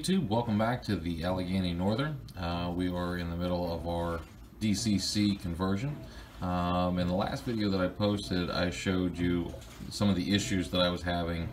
YouTube, welcome back to the Allegheny Northern. We are in the middle of our DCC conversion. In the last video that I posted, I showed you some of the issues that I was having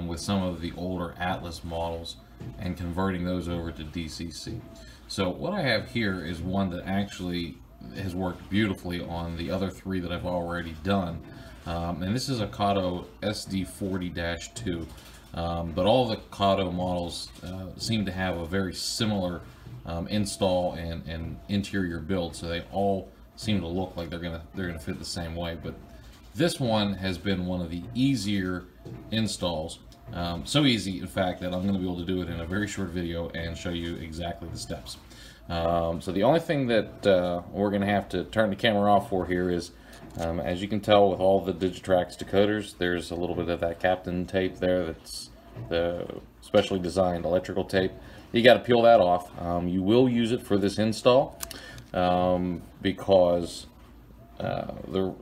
with some of the older Atlas models and converting those over to DCC. So what I have here is one that actually has worked beautifully on the other three that I've already done. And this is a Kato SD40-2. But all the Kato models seem to have a very similar install and interior build, so they all seem to look like they're gonna fit the same way. But this one has been one of the easier installs, so easy in fact that I'm going to be able to do it in a very short video and show you exactly the steps. So the only thing that we're going to have to turn the camera off for here is, as you can tell with all the Digitrax decoders, there's a little bit of that Captain tape there. That's the specially designed electrical tape. You got to peel that off. You will use it for this install because the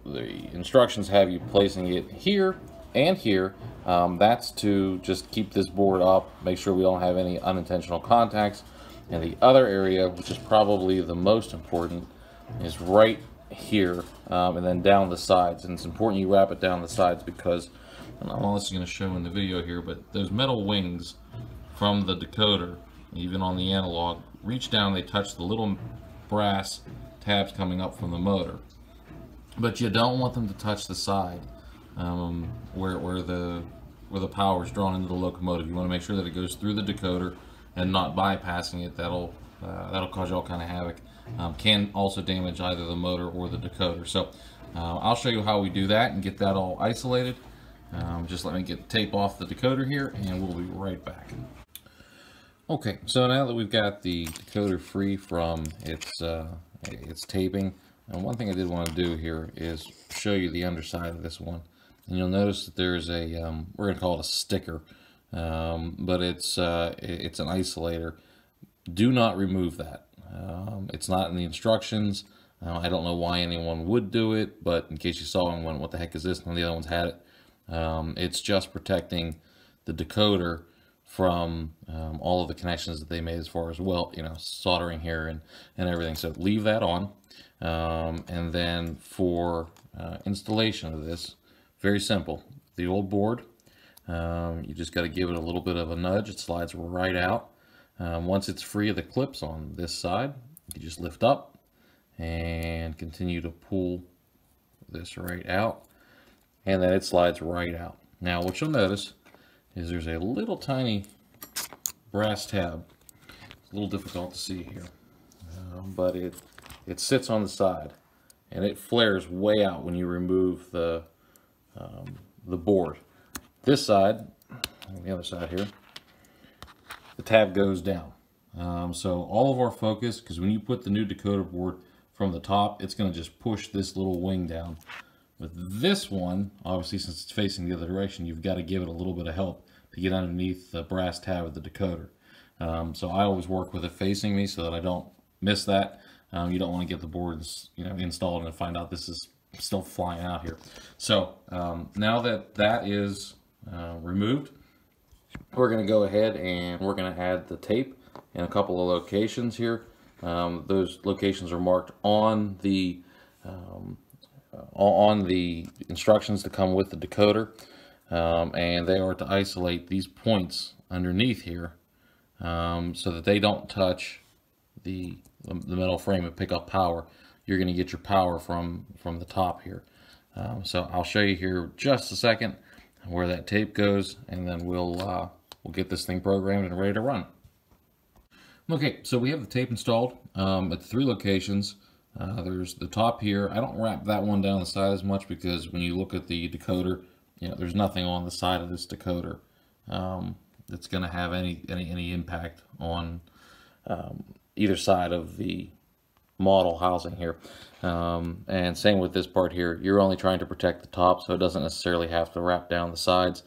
instructions have you placing it here and here. That's to just keep this board up, make sure we don't have any unintentional contacts. And the other area, which is probably the most important, is right here, and then down the sides. And it's important you wrap it down the sides because, I don't know if this is going to show in the video here, but those metal wings from the decoder, even on the analog, reach down, they touch the little brass tabs coming up from the motor. But you don't want them to touch the side where the power is drawn into the locomotive. You want to make sure that it goes through the decoder and not bypassing it. That'll cause you all kind of havoc. Can also damage either the motor or the decoder. So I'll show you how we do that and get that all isolated. Just let me get the tape off the decoder here and we'll be right back. Okay, so now that we've got the decoder free from its taping, and one thing I did want to do here is show you the underside of this one. And you'll notice that there's a, we're going to call it a sticker, but it's an isolator. Do not remove that. It's not in the instructions. I don't know why anyone would do it, but in case you saw one, what the heck is this? None of the other ones had it. It's just protecting the decoder from all of the connections that they made as far as, well, soldering here and everything. So leave that on. And then for installation of this, very simple. The old board, you just got to give it a little bit of a nudge. It slides right out. Once it's free of the clips on this side, you just lift up and continue to pull this right out, and then it slides right out. Now what you'll notice is there's a little tiny brass tab. It's a little difficult to see here, but it sits on the side and it flares way out when you remove the board. This side, on the other side here, the tab goes down. So all of our focus, because when you put the new decoder board from the top, it's going to just push this little wing down. With this one, obviously since it's facing the other direction, you've got to give it a little bit of help to get underneath the brass tab of the decoder. So I always work with it facing me so that I don't miss that. You don't want to get the boards installed and find out this is still flying out here. So now that that is removed, we're going to go ahead and we're going to add the tape in a couple of locations here. Those locations are marked on the instructions that come with the decoder, and they are to isolate these points underneath here so that they don't touch the metal frame and pick up power. You're going to get your power from the top here. So I'll show you here just a second where that tape goes, and then we'll get this thing programmed and ready to run. Okay, so we have the tape installed at the three locations. There's the top here. I don't wrap that one down the side as much because when you look at the decoder, there's nothing on the side of this decoder that's going to have any impact on either side of the model housing here. And same with this part here. You're only trying to protect the top, so it doesn't necessarily have to wrap down the sides.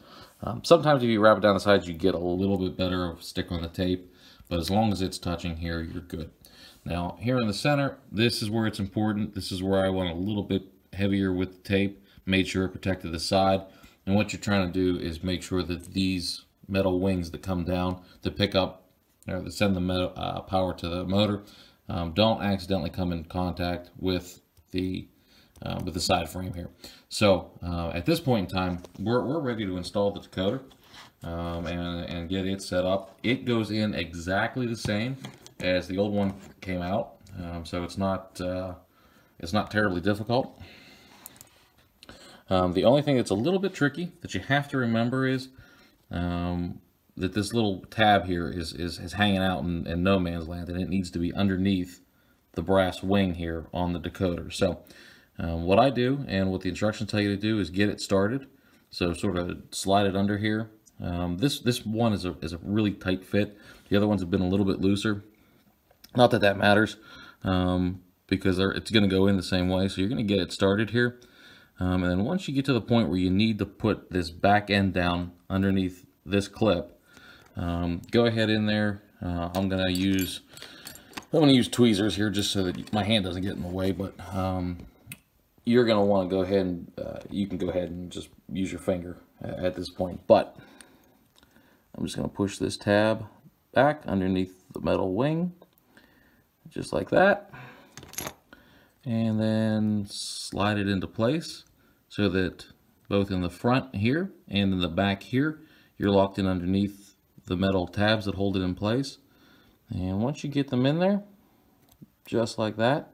Sometimes if you wrap it down the sides, you get a little bit better of stick on the tape, but as long as it's touching here, you're good. Now here in the center, this is where it's important. This is where I went a little bit heavier with the tape, made sure it protected the side. And what you're trying to do is make sure that these metal wings that come down to pick up or that send the power to the motor don't accidentally come in contact with the side frame here. So at this point in time, we're ready to install the decoder and get it set up. It goes in exactly the same as the old one came out, so it's not terribly difficult. The only thing that's a little bit tricky that you have to remember is that this little tab here is hanging out in no man's land, and it needs to be underneath the brass wing here on the decoder. So what I do, and what the instructions tell you to do, is get it started. So sort of slide it under here. This one is a really tight fit. The other ones have been a little bit looser. Not that that matters, because it's going to go in the same way. So you're going to get it started here. And then once you get to the point where you need to put this back end down underneath this clip, go ahead in there. I'm going to use tweezers here just so that my hand doesn't get in the way, but you're going to want to go ahead and you can go ahead and just use your finger at this point. But I'm just going to push this tab back underneath the metal wing, just like that, and then slide it into place so that both in the front here and in the back here, you're locked in underneath the metal tabs that hold it in place. And once you get them in there, just like that,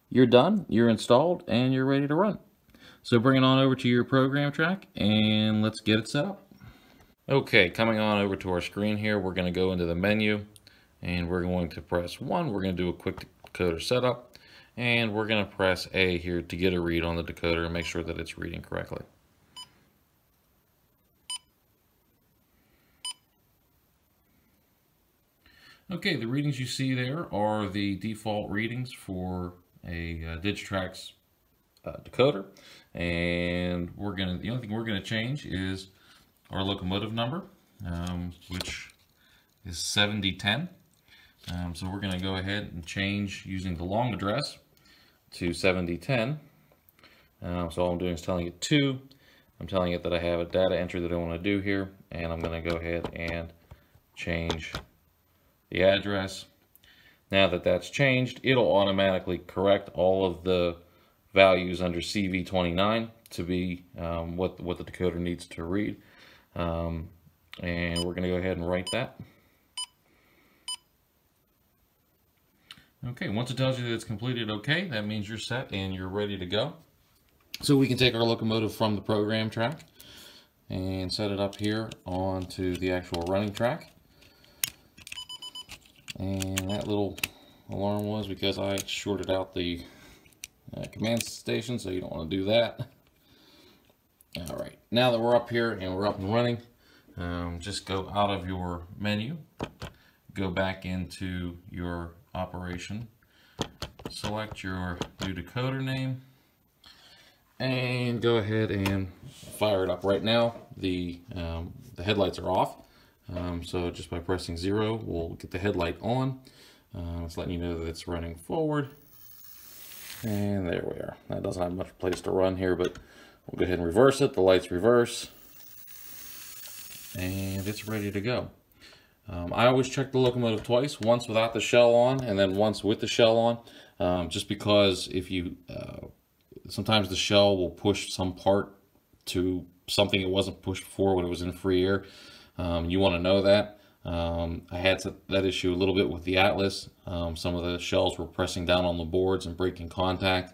you're done, you're installed, and you're ready to run. So bring it on over to your program track and let's get it set up. Okay, coming on over to our screen here, we're going to go into the menu and we're going to press 1. We're going to do a quick decoder setup, and we're going to press A here to get a read on the decoder and make sure that it's reading correctly. Okay, the readings you see there are the default readings for a Digitrax decoder, and the only thing we're gonna change is our locomotive number, which is 7010. So we're gonna go ahead and change using the long address to 7010. So all I'm doing is telling it 2. I'm telling it that I have a data entry that I want to do here, and I'm gonna go ahead and change the address. Now that that's changed, it'll automatically correct all of the values under CV29 to be what the decoder needs to read. And we're going to go ahead and write that. Okay, once it tells you that it's completed okay, that means you're set and you're ready to go. So we can take our locomotive from the program track and set it up here onto the actual running track. And that little alarm was because I shorted out the command station, so you don't want to do that. All right, now that we're up here and we're up and running, just go out of your menu, go back into your operation, select your new decoder name, and go ahead and fire it up. Right now, the headlights are off. So just by pressing 0, we'll get the headlight on. It's letting you know that it's running forward. And there we are. That doesn't have much place to run here, but we'll go ahead and reverse it. The lights reverse. And it's ready to go. I always check the locomotive twice, once without the shell on and then once with the shell on, just because if you, sometimes the shell will push some part to something it wasn't pushed before when it was in free air. You want to know that. I had that issue a little bit with the Atlas. Some of the shells were pressing down on the boards and breaking contact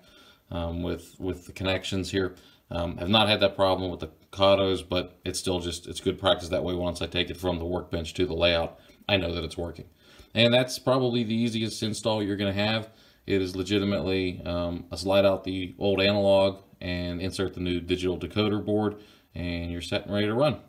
with the connections here. Have not had that problem with the Katos, but it's still it's good practice that way. Once I take it from the workbench to the layout, I know that it's working. And that's probably the easiest install you're going to have. It is legitimately slide out the old analog and insert the new digital decoder board, and you're set and ready to run.